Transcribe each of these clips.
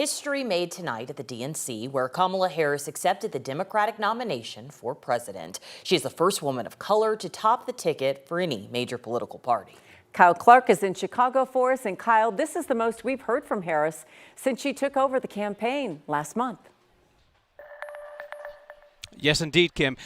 History made tonight at the DNC, where Kamala Harris accepted the Democratic nomination for president. She is the first woman of color to top the ticket for any major political party. Kyle Clark is in Chicago for us. And Kyle, this is the most we've heard from Harris since she took over the campaign last month. Yes, indeed, Kim.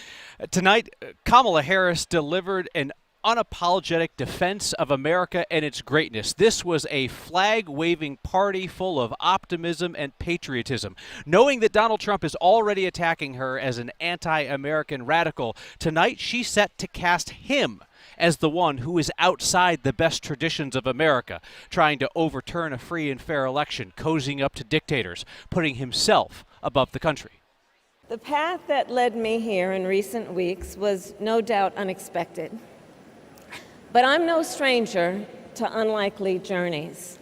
Tonight, Kamala Harris delivered an unapologetic defense of America and its greatness. This was a flag-waving party full of optimism and patriotism. Knowing that Donald Trump is already attacking her as an anti-American radical, tonight she's set to cast him as the one who is outside the best traditions of America, trying to overturn a free and fair election, cozying up to dictators, putting himself above the country. The path that led me here in recent weeks was no doubt unexpected. But I'm no stranger to unlikely journeys.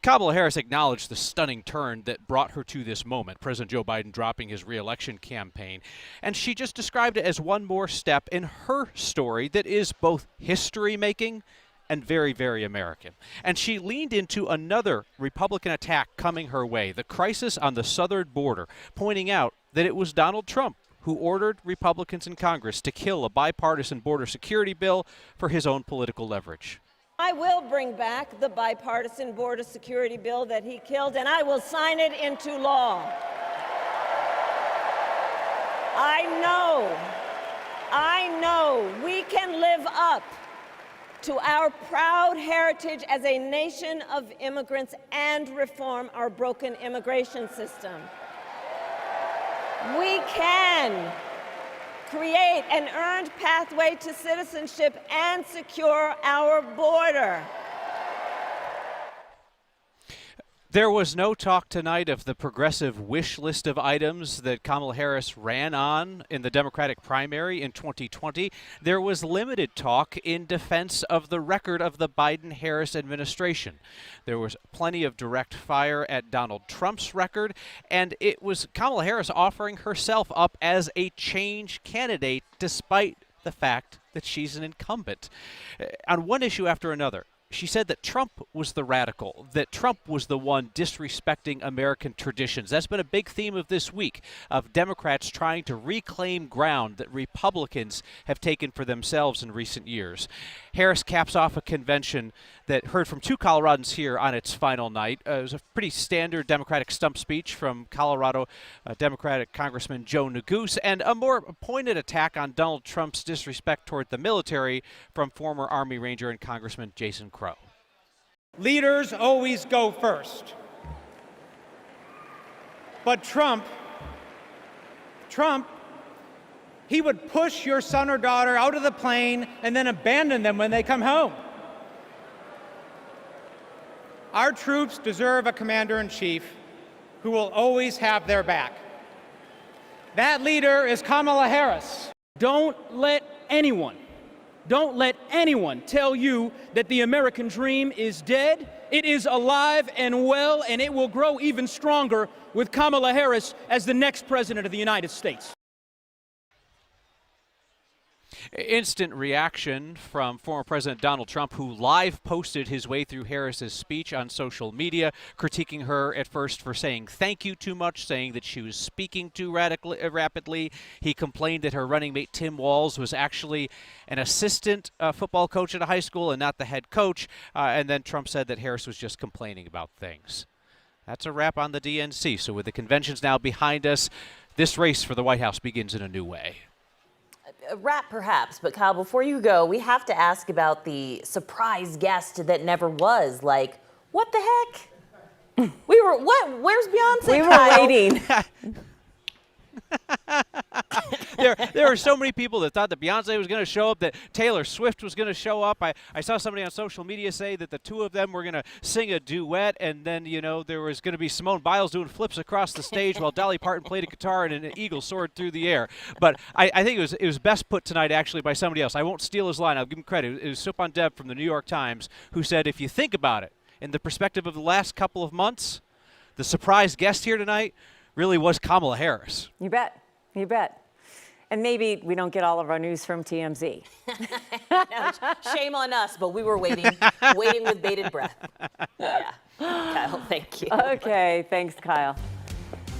Kamala Harris acknowledged the stunning turn that brought her to this moment, President Joe Biden dropping his re-election campaign. And she just described it as one more step in her story that is both history-making and very, very American. And she leaned into another Republican attack coming her way, the crisis on the southern border, pointing out that it was Donald Trump who ordered Republicans in Congress to kill a bipartisan border security bill for his own political leverage. I will bring back the bipartisan border security bill that he killed, and I will sign it into law. I know we can live up to our proud heritage as a nation of immigrants and reform our broken immigration system. We can create an earned pathway to citizenship and secure our border. There was no talk tonight of the progressive wish list of items that Kamala Harris ran on in the Democratic primary in 2020. There was limited talk in defense of the record of the Biden-Harris administration. There was plenty of direct fire at Donald Trump's record, and it was Kamala Harris offering herself up as a change candidate despite the fact that she's an incumbent. On one issue after another, she said that Trump was the radical, that Trump was the one disrespecting American traditions. That's been a big theme of this week, of Democrats trying to reclaim ground that Republicans have taken for themselves in recent years. Harris caps off a convention that heard from two Coloradans here on its final night. It was a pretty standard Democratic stump speech from Colorado Democratic Congressman Joe Neguse, and a more pointed attack on Donald Trump's disrespect toward the military from former Army Ranger and Congressman Jason Crow. Leaders always go first. But Trump, he would push your son or daughter out of the plane and then abandon them when they come home. Our troops deserve a commander-in-chief who will always have their back. That leader is Kamala Harris. Don't let anyone tell you that the American dream is dead. It is alive and well, and it will grow even stronger with Kamala Harris as the next president of the United States. Instant reaction from former President Donald Trump, who live posted his way through Harris's speech on social media, critiquing her at first for saying thank you too much, saying that she was speaking too rapidly. He complained that her running mate Tim Walz was actually an assistant football coach at a high school and not the head coach. And then Trump said that Harris was just complaining about things. That's a wrap on the DNC. So with the conventions now behind us, this race for the White House begins in a new way. A wrap, perhaps, but Kyle, before you go, we have to ask about the surprise guest that never was. Like, what the heck? Where's Beyonce? We were waiting. There were so many people that thought that Beyonce was going to show up, that Taylor Swift was going to show up. I saw somebody on social media say that the two of them were going to sing a duet, and then, you know, there was going to be Simone Biles doing flips across the stage while Dolly Parton played a guitar and an eagle soared through the air. But I think it was best put tonight, actually, by somebody else. I won't steal his line. I'll give him credit. It was Suphan Deb from the New York Times who said, if you think about it, in the perspective of the last couple of months, the surprise guest here tonight really was Kamala Harris. You bet. You bet. And maybe we don't get all of our news from TMZ. No, shame on us, but we were waiting with bated breath. Yeah. Kyle. Thank you. Okay, thanks, Kyle.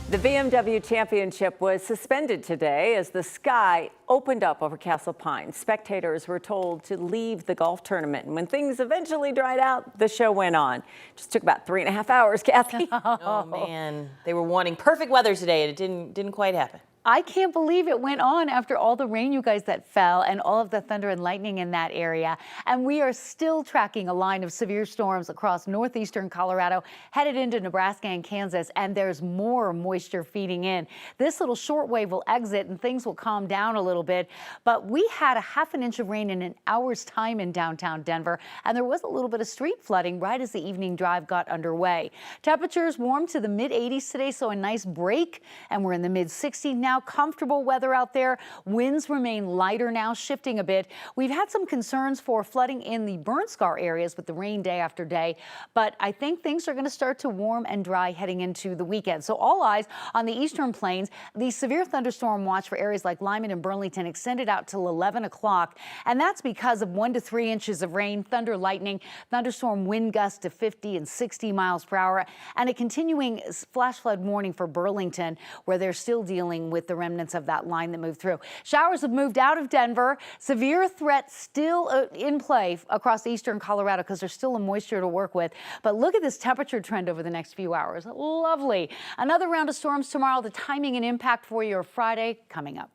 The BMW Championship was suspended today as the sky opened up over Castle Pines. Spectators were told to leave the golf tournament, and when things eventually dried out, the show went on. Just took about 3.5 hours, Kathy. Oh man, they were wanting perfect weather today, and it didn't quite happen. I can't believe it went on after all the rain, you guys, that fell and all of the thunder and lightning in that area. And we are still tracking a line of severe storms across northeastern Colorado, headed into Nebraska and Kansas, and there's more moisture feeding in. This little shortwave will exit and things will calm down a little bit. But we had a half an inch of rain in an hour's time in downtown Denver, and there was a little bit of street flooding right as the evening drive got underway. Temperatures warmed to the mid-80s today, so a nice break, and we're in the mid-60s now. Comfortable weather out there. Winds remain lighter now, shifting a bit. We've had some concerns for flooding in the burn scar areas with the rain day after day, but I think things are going to start to warm and dry heading into the weekend. So all eyes on the eastern plains. The severe thunderstorm watch for areas like Lyman and Burlington extended out till 11 o'clock, and that's because of 1 to 3 inches of rain, thunder, lightning, thunderstorm wind gusts to 50 and 60 miles per hour, and a continuing flash flood warning for Burlington, where they're still dealing with the remnants of that line that moved through. Showers have moved out of Denver. Severe threat still in play across eastern Colorado because there's still a moisture to work with. But look at this temperature trend over the next few hours. Lovely. Another round of storms tomorrow. The timing and impact for your Friday coming up.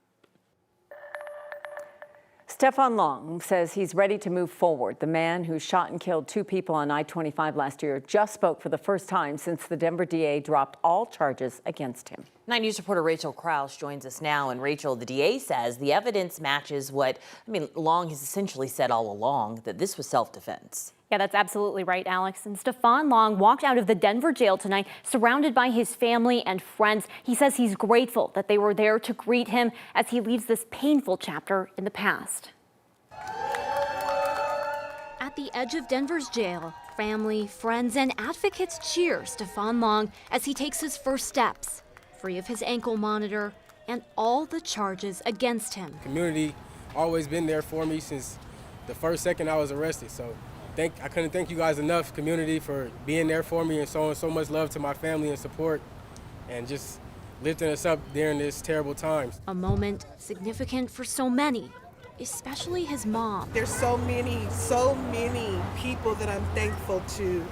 Stefan Long says he's ready to move forward. The man who shot and killed 2 people on I-25 last year just spoke for the first time since the Denver DA dropped all charges against him. 9 News reporter Rachel Krause joins us now. And Rachel, the DA says the evidence matches what, Long has essentially said all along, that this was self-defense. Yeah, that's absolutely right, Alex. And Stefan Long walked out of the Denver jail tonight surrounded by his family and friends. He says he's grateful that they were there to greet him as he leaves this painful chapter in the past. At the edge of Denver's jail, family, friends, and advocates cheer Stefan Long as he takes his first steps, free of his ankle monitor and all the charges against him. Community always been there for me since the first second I was arrested. So I couldn't thank you guys enough, community, for being there for me and showing so much love to my family and support and just lifting us up during this terrible time. A moment significant for so many, especially his mom. There's so many people that I'm thankful to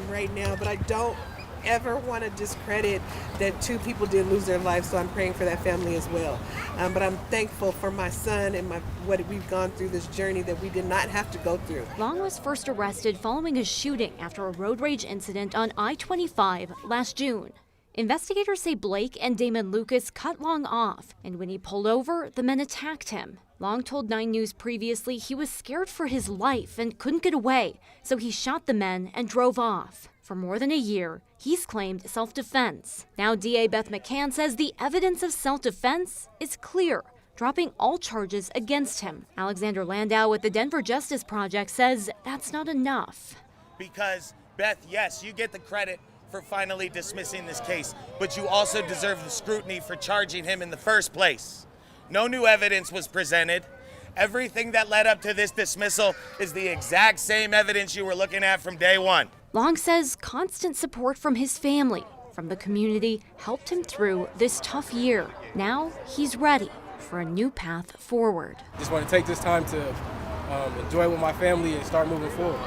right now, but I don't ever want to discredit that 2 people did lose their lives, so I'm praying for that family as well. But I'm thankful for my son and what we've gone through, this journey that we did not have to go through. Long was first arrested following a shooting after a road rage incident on I-25 last June. Investigators say Blake and Damon Lucas cut Long off, and when he pulled over, the men attacked him. Long told 9 News previously he was scared for his life and couldn't get away, so he shot the men and drove off. For more than a year, he's claimed self-defense. Now DA Beth McCann says the evidence of self-defense is clear, dropping all charges against him. Alexander Landau with the Denver Justice Project says that's not enough. Because, Beth, yes, you get the credit for finally dismissing this case, but you also deserve the scrutiny for charging him in the first place. No new evidence was presented. Everything that led up to this dismissal is the exact same evidence you were looking at from day one. Long says constant support from his family, from the community, helped him through this tough year. Now he's ready for a new path forward. Just want to take this time to enjoy with my family and start moving forward.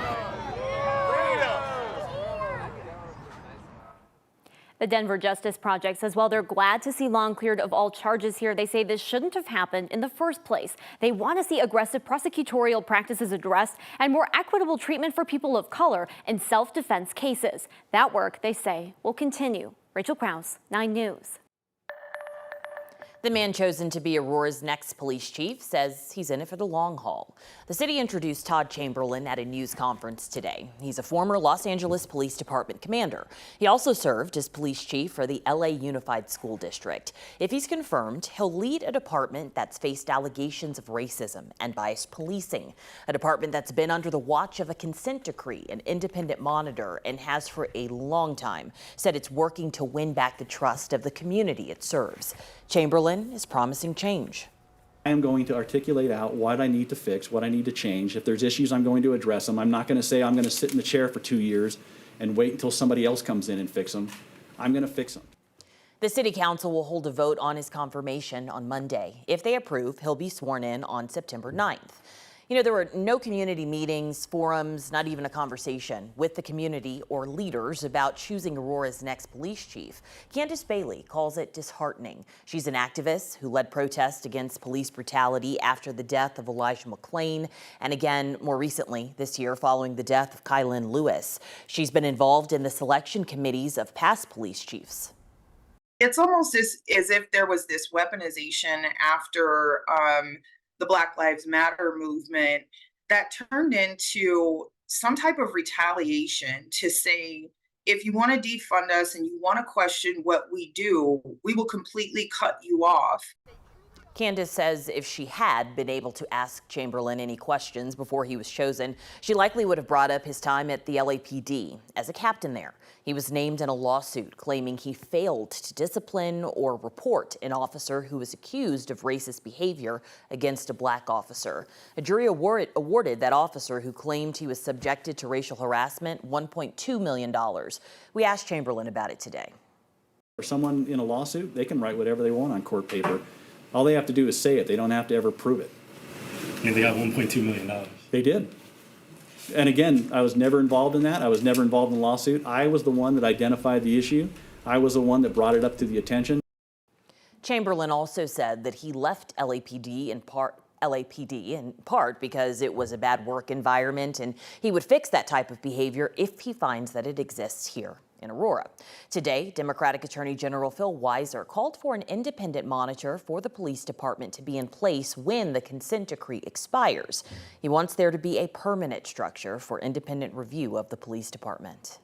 The Denver Justice Project says while they're glad to see Long cleared of all charges here, they say this shouldn't have happened in the first place. They want to see aggressive prosecutorial practices addressed and more equitable treatment for people of color in self-defense cases. That work, they say, will continue. Rachel Krause, 9 News. The man chosen to be Aurora's next police chief says he's in it for the long haul. The city introduced Todd Chamberlain at a news conference today. He's a former Los Angeles Police Department commander. He also served as police chief for the LA Unified School District. If he's confirmed, he'll lead a department that's faced allegations of racism and biased policing, a department that's been under the watch of a consent decree, an independent monitor, and has for a long time said it's working to win back the trust of the community it serves. Chamberlain is promising change. I am going to articulate out what I need to fix, what I need to change. If there's issues, I'm going to address them. I'm not going to say I'm going to sit in the chair for 2 years and wait until somebody else comes in and fix them. I'm going to fix them. The city council will hold a vote on his confirmation on Monday. If they approve, he'll be sworn in on September 9th. You know, there were no community meetings, forums, not even a conversation with the community or leaders about choosing Aurora's next police chief. Candace Bailey calls it disheartening. She's an activist who led protests against police brutality after the death of Elijah McClain, and again more recently this year following the death of Kylan Lewis. She's been involved in the selection committees of past police chiefs. It's almost as if there was this weaponization after the Black Lives Matter movement that turned into some type of retaliation to say, if you want to defund us and you want to question what we do, we will completely cut you off. Candace says if she had been able to ask Chamberlain any questions before he was chosen, she likely would have brought up his time at the LAPD as a captain there. He was named in a lawsuit claiming he failed to discipline or report an officer who was accused of racist behavior against a black officer. A jury awarded that officer who claimed he was subjected to racial harassment $1.2 million. We asked Chamberlain about it today. For someone in a lawsuit, they can write whatever they want on court paper. All they have to do is say it. They don't have to ever prove it. And they got $1.2 million. They did. And again, I was never involved in that. I was never involved in the lawsuit. I was the one that identified the issue. I was the one that brought it up to the attention. Chamberlain also said that he left LAPD in part because it was a bad work environment, and he would fix that type of behavior if he finds that it exists here in Aurora. Today, Democratic Attorney General Phil Weiser called for an independent monitor for the police department to be in place when the consent decree expires. He wants there to be a permanent structure for independent review of the police department.